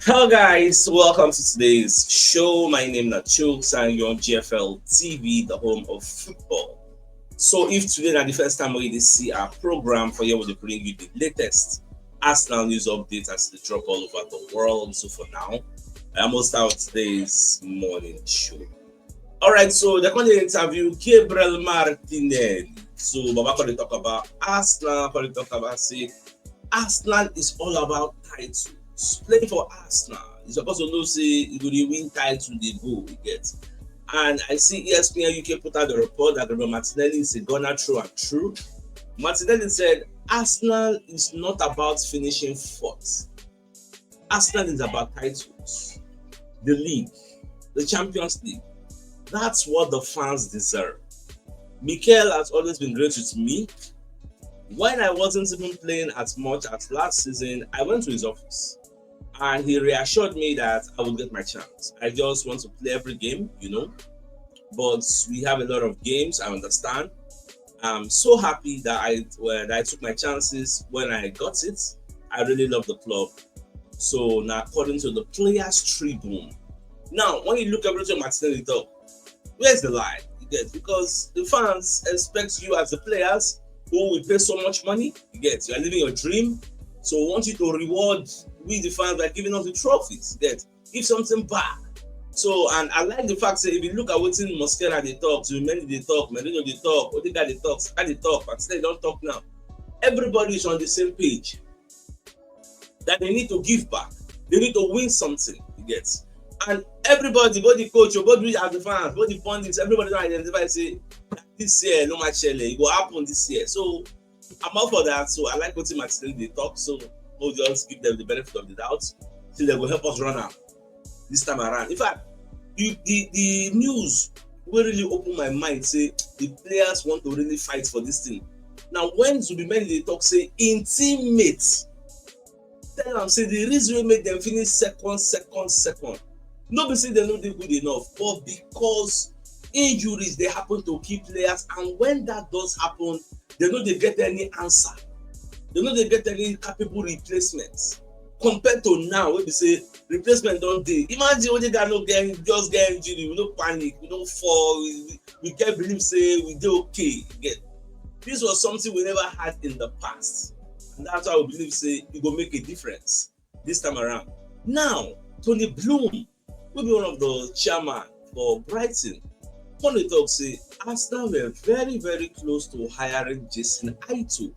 Hello guys, welcome to today's show. My name is CHUKS and you're on GFL TV, the home of football. So if today is the first time we see our program for you, we'll bring you the latest Arsenal news updates as they drop all over the world. So for now, I almost start today's morning show. Alright, so they're going to interview Gabriel Martinelli. So Baba going to talk about Arsenal, going to talk about Arsenal is all about titles. Playing for Arsenal, you're supposed to know say you go dey win title dey go, you get. And I see ESPN UK put out the report that Gabriel Martinelli is a gunner through and through. Martinelli said Arsenal is not about finishing fourth. Arsenal is about titles, the league, the Champions League. That's what the fans deserve. Mikel has always been great with me. When I wasn't even playing as much as last season, I went to his office and he reassured me that I would get my chance. I just want to play every game, but we have a lot of games, I understand. I'm so happy that I took my chances when I got it. I really love the club. So now, according to the Players Tribune, now when you look at everything Martinelli talk, where's the lie? You get, because the fans expect you as the players who will pay so much money, you get, you are living your dream. So we want you to reward we the fans by giving us the trophies, you get, give something back. So, and I like the fact that if you look at what's in Mosquera they talk, Juventus they talk, Merino they talk, Odegaard they talk, Saka they talk, but they don't talk now. Everybody is on the same page that they need to give back. They need to win something, you get. And everybody, both the coach, both we as the fans, both the pundits, everybody don't identify say this year no match it will happen this year. So I'm all for that. So I like what Martinelli they talk. So we'll just give them the benefit of the doubt till they will help us run out this time around. In fact, the news will really open my mind. Say the players want to really fight for this thing. Now when Zubimendi they talk say in teammates, tell them say the reason we make them finish second. Nobody say they no dey good enough, but because injuries they happen to key players, and when that does happen, they no dey get any answer. They no dey get any capable replacements. Compared to now, wey be say replacement don dey. Imagine Odegaard no just get injury, we no panic, we no fall, we get believe say we dey okay. Get, this was something we never had in the past, and that's why we believe say e go make a difference this time around. Now, Tony Bloom, will be one of the chairman for Brighton, when they talk say Arsenal were very, very close to hiring Jason Aito.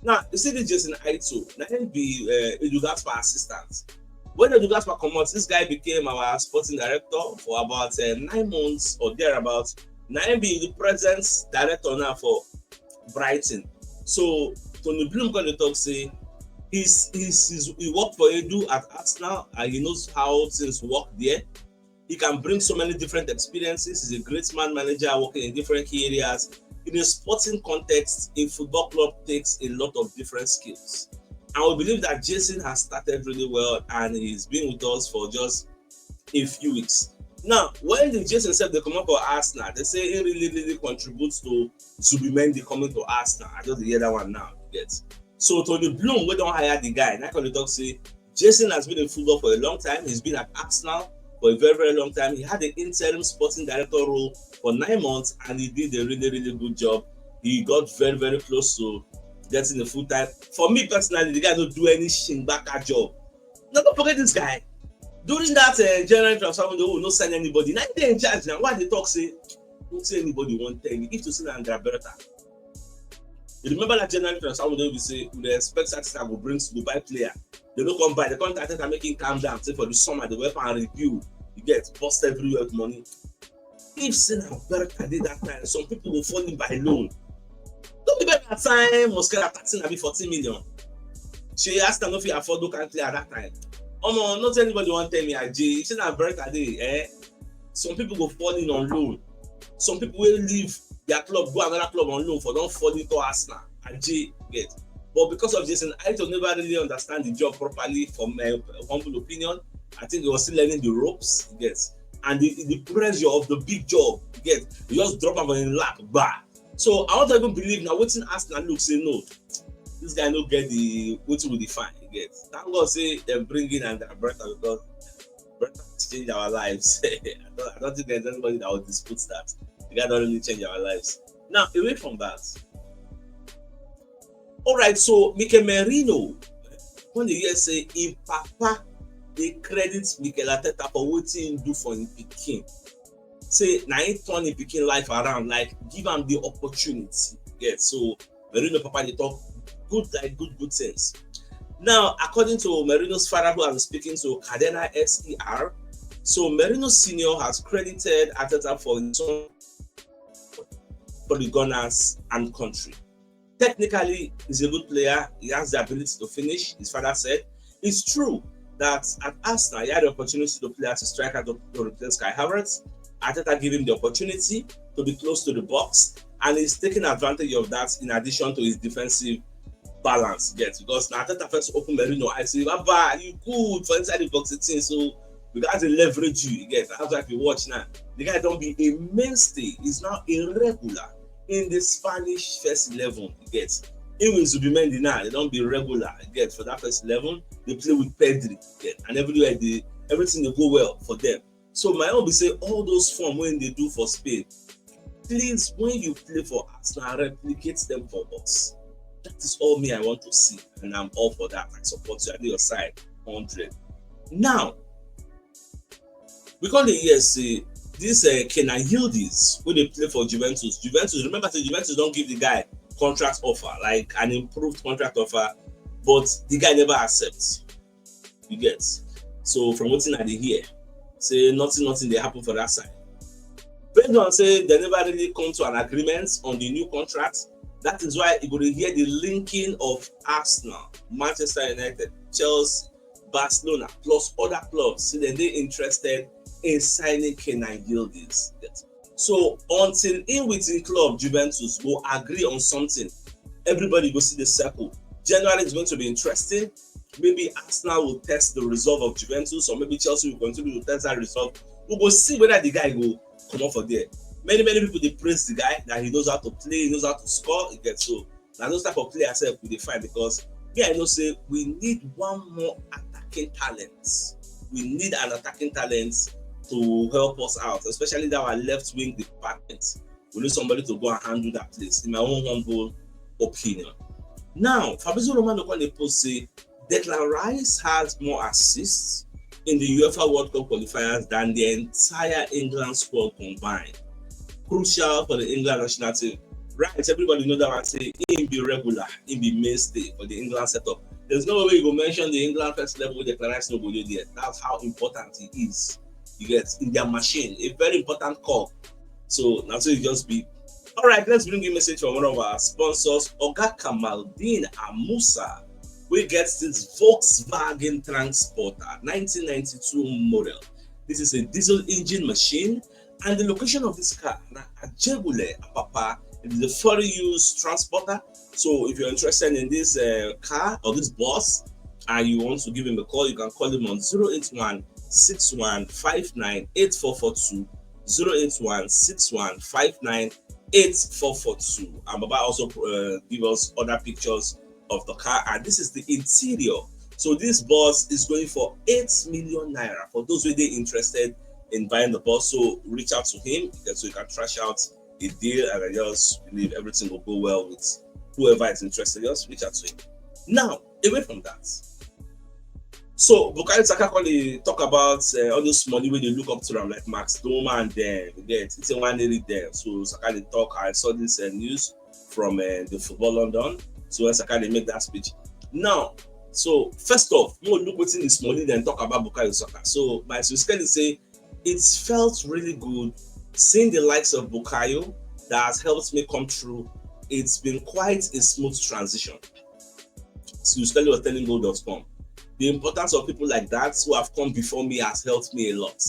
Now, you see this Jason Aito, now him be Edugaspa assistant. When Edugaspa come out, this guy became our sporting director for about 9 months or thereabouts. Now him be the present director now for Brighton. So Tony Bloom when they talk say he worked for Edu at Arsenal and he knows how things work there. He can bring so many different experiences. He's a great man manager working in different key areas. In a sporting context, a football club takes a lot of different skills. And we believe that Jason has started really well and he's been with us for just a few weeks. Now, when the Jason said they come up for Arsenal, they say he really contributes to Zubimendi coming to Arsenal. I just hear that one now. Yes. So Tony Bloom, we don't hire the guy. Now can talk say Jason has been in football for a long time. He's been at Arsenal for a very, very long time. He had the interim sporting director role for 9 months and he did a really good job. He got very, very close to getting the full time. For me personally, the guy don't do any Shingbaka job. Now don't forget this guy. During that general transfer window, we will not sign anybody. Now they're in charge now. Why they talk say don't say anybody won't tell me. If to see Andrea Berta. You remember that general transfer window we say we expect that will bring to buy player. They don't come by, the contractors are making calm down. Say for the summer, the weapon and review, you get bust everywhere with money. If Sina Berta did that time, some people will fall in by loan. Don't be better at time, Mosquera 13 14 million. She asked them if you afford to country at that time. Not anybody want to tell me, if Sina Berta did, some people go fall in on loan. Some people will leave their club, go another club on loan for don't fall into Arsenal. And get. But because of Jason, I don't never really understand the job properly. From my humble opinion, I think he was still learning the ropes. Yes, and the pressure of the big job. Yes, you just drop him in lap, bah. So I don't even believe now. Waiting Arsenal look say no. this guy no get the what will define. You get. Thank God say they bring in and Bertha because Bertha has changed our lives. I don't think there's anybody that will dispute that. The guy don't really change our lives. Now, away from that, all right. So Mikel Merino, when the year say in Papa, they credit Mikel Arteta for what he do for him pikin. Say now he turn him pikin life around, like give him the opportunity. Yeah. So Merino Papa they talk good things. Now, according to Merino's father, who has been speaking to Cadena SER, so Merino Senior has credited Arteta for his son for the Gunners and country. Technically, he's a good player. He has the ability to finish. His father said it's true that at Arsenal he had the opportunity to play as a striker to replace Kai Havertz. Arteta gave him the opportunity to be close to the box, and he's taking advantage of that in addition to his defensive balance. Yes, because now Arteta first open Merino, I say, Baba, you good for inside the box 18, so we got to leverage you. Again, that's why if you watch now, the guy don't be a mainstay. He's now a regular in the Spanish first 11. You get. Even Zubimendi now, they don't be regular. You get. For that first 11, they play with Pedri. Get. And everywhere everything they go well for them. So my own be say all those form when they do for Spain, please, when you play for Arsenal, replicate them for us. That is all me I want to see, and I'm all for that. I support you at your side, 100. Now, we call the years say this Kenan Yildiz when they play for Juventus. Remember, Juventus don't give the guy contract offer, like an improved contract offer, but the guy never accepts. You get. So from what I hear, say nothing they happen for that side. Brendan say they never really come to an agreement on the new contract. That is why you go to hear the linking of Arsenal, Manchester United, Chelsea, Barcelona, plus other clubs. See, they're interested in signing Kenan Yildiz. So until in within club Juventus will agree on something, everybody go see the circle. January is going to be interesting. Maybe Arsenal will test the resolve of Juventus, or maybe Chelsea will continue to test that resolve. We will see whether the guy will come off for there. Many people they praise the guy that he knows how to play, he knows how to score. He gets so now those type of players we define because I know say we need one more attacking talent. We need an attacking talent to help us out, especially that our left wing department. We need somebody to go and handle that place. In my own humble opinion. Now, Fabrizio Romano on the post say Declan Rice has more assists in the UEFA World Cup qualifiers than the entire England squad combined. Crucial for the England national team. Right, everybody know that I say he be regular, he be mainstay for the England setup. There's no way you go mention the England first level with the Declan no go there. That's how important he is. You get in their machine, a very important call. So now so you just be all right. Let's bring you a message from one of our sponsors, Oga Kamaldeen Amusa. We get this Volkswagen Transporter 1992 model. This is a diesel engine machine. And the location of this car, Ajebule, Apapa, it is a fully used transporter. So if you're interested in this car or this bus and you want to give him a call, you can call him on 081-6159-8442, 081-6159-8442. And Baba also give us other pictures of the car. And this is the interior. So this bus is going for 8 million naira. For those who are interested in buying the bus, so reach out to him so you can trash out a deal, and I just believe everything will go well with whoever is interested. Just reach out to him. Now, away from that, so Bukayo Saka talk about all those money when they look up to them, like Max Doma and them. It's a one nearly there. So Saka they talk. I saw this news from the Football London. So when Saka they make that speech. Now, so first off, more look what's in this money then talk about Bukayo Saka. So my sister say it's felt really good seeing the likes of Bukayo that has helped me come through. It's been quite a smooth transition. So you was telling Gold.com. The importance of people like that who have come before me has helped me a lot.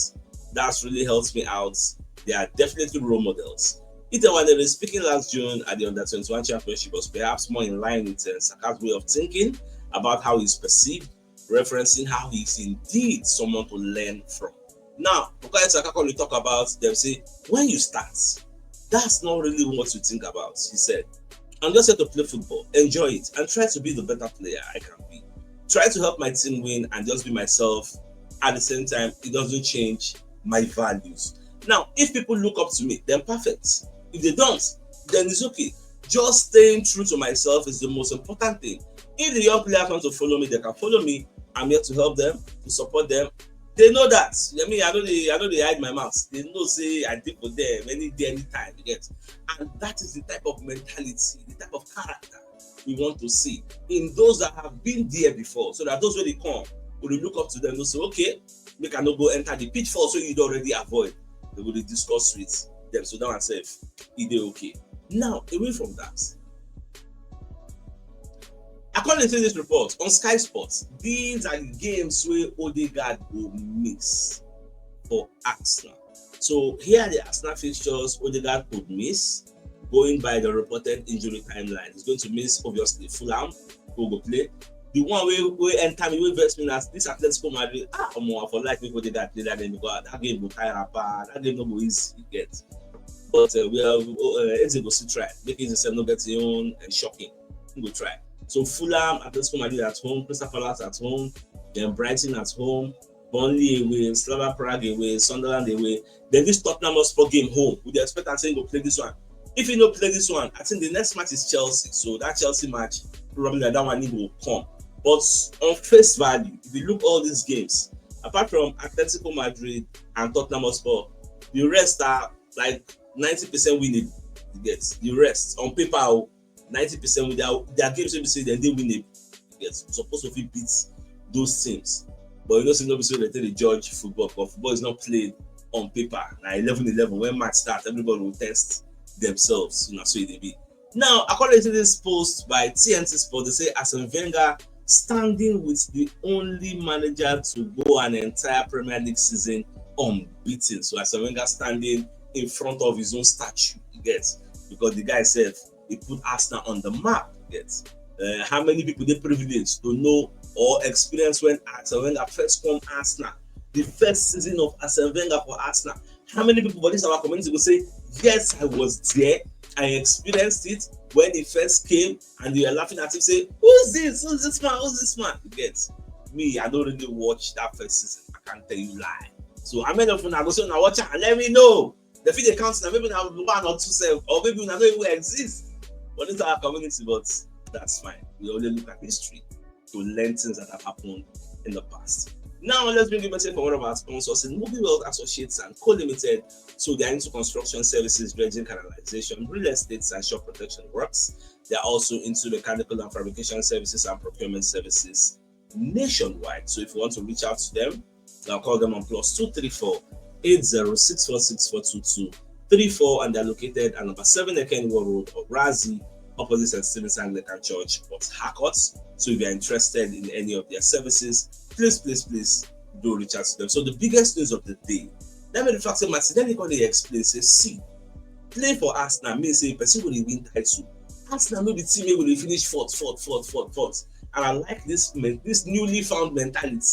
That's really helped me out. They are definitely role models. Either when they were speaking last June at the Under-21 Championship was perhaps more in line with Saka's way of thinking about how he's perceived, referencing how he's indeed someone to learn from. Now, Bukayo Saka when we talk about them say, when you start, that's not really what you think about, he said. I'm just here to play football, enjoy it, and try to be the better player I can be. Try to help my team win and just be myself. At the same time, it doesn't change my values. Now, if people look up to me, then perfect. If they don't, then it's okay. Just staying true to myself is the most important thing. If the young players want to follow me, they can follow me. I'm here to help them, to support them. They know that. I know they hide my mouth. They know say I did for them any day, anytime, you get. And that is the type of mentality, the type of character we want to see in those that have been there before. So that those when they come, when they look up to them, they'll say, okay, make I not go enter the pitfall so you'd already avoid. They will discuss with them. So that myself, it is okay. Now, away from that, according to this report on Sky Sports, these are the games where Odegaard will miss for Arsenal. So here are the Arsenal fixtures Odegaard could miss, going by the reported injury timeline. He's going to miss, obviously, Fulham, who will play. The one where enter me, where verse me as this Atletico Madrid, for like me Odegaard play that game because that game will tire apart, that game no go easy to get. But we have Eze go still try, make it no get your own and shocking. We go try. So Fulham, Atletico Madrid at home, Crystal Palace at home, then Brighton at home, Burnley away, Slava Prague away, Sunderland away. Then this Tottenham Hotspur game home. We expect and say go play this one. If you don't play this one, I think the next match is Chelsea. So that Chelsea match, probably that one will come. But on face value, if you look all these games, apart from Atletico Madrid and Tottenham Hotspur, the rest are like 90% winning. You get the rest on paper. 90% with their games, we say then they win it. Yes, supposed to beat those teams. But you know, so they judge football, but football is not played on paper. Now 11-11, when match starts, everybody will test themselves. You know, so it be. Now, according to this post by TNT Sport, they say Arsene Wenger standing with the only manager to go an entire Premier League season unbeaten. So Arsene Wenger standing in front of his own statue, you get, because the guy said he put Arsenal on the map. Yes. How many people they privileged to know or experience when Arsene Wenger first come Arsenal, the first season of Arsene Wenger for Arsenal? How many people for this our community will say, yes, I was there, I experienced it when he first came, and they were laughing at him, say, who's this man? Who's this man? You get me, I don't really watch that first season. I can't tell you lie. So how many of you are going to watch it and let me know? The video counts now, maybe now 1 or 2 self, or maybe we don't even exist. But it's our community, but that's fine. We only look at history to learn things that have happened in the past. Now let's bring you message from one of our sponsors in Movie World Associates and Co Limited. So they're into construction services, dredging, canalization, real estate, and shop protection works. They're also into mechanical and fabrication services and procurement services nationwide. So if you want to reach out to them, I'll call them on +234 80646422 34, and they're located at number 7 Ekenwa Road of Razi, opposite St. Stephen's Anglican Church, Port Harcourt. So if you're interested in any of their services, please do reach out to them. So the biggest news of the day, let me the fact say Martinelli when they explain, say, see, play for Arsenal means say person will win title. Arsenal know the team will finish fourth. And I like this newly found mentality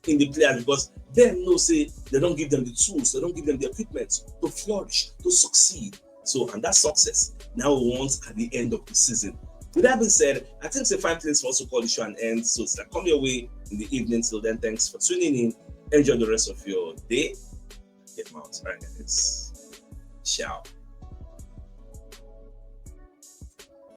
in the players, because them know say they don't give them the tools, they don't give them the equipment to flourish, to succeed. So, and that success now we want at the end of the season. With that being said, I think it's a fine place for us to call the show an end. So it's like come your way in the evening. Till then, thanks for tuning in. Enjoy the rest of your day. Get out. All right, guys. Ciao.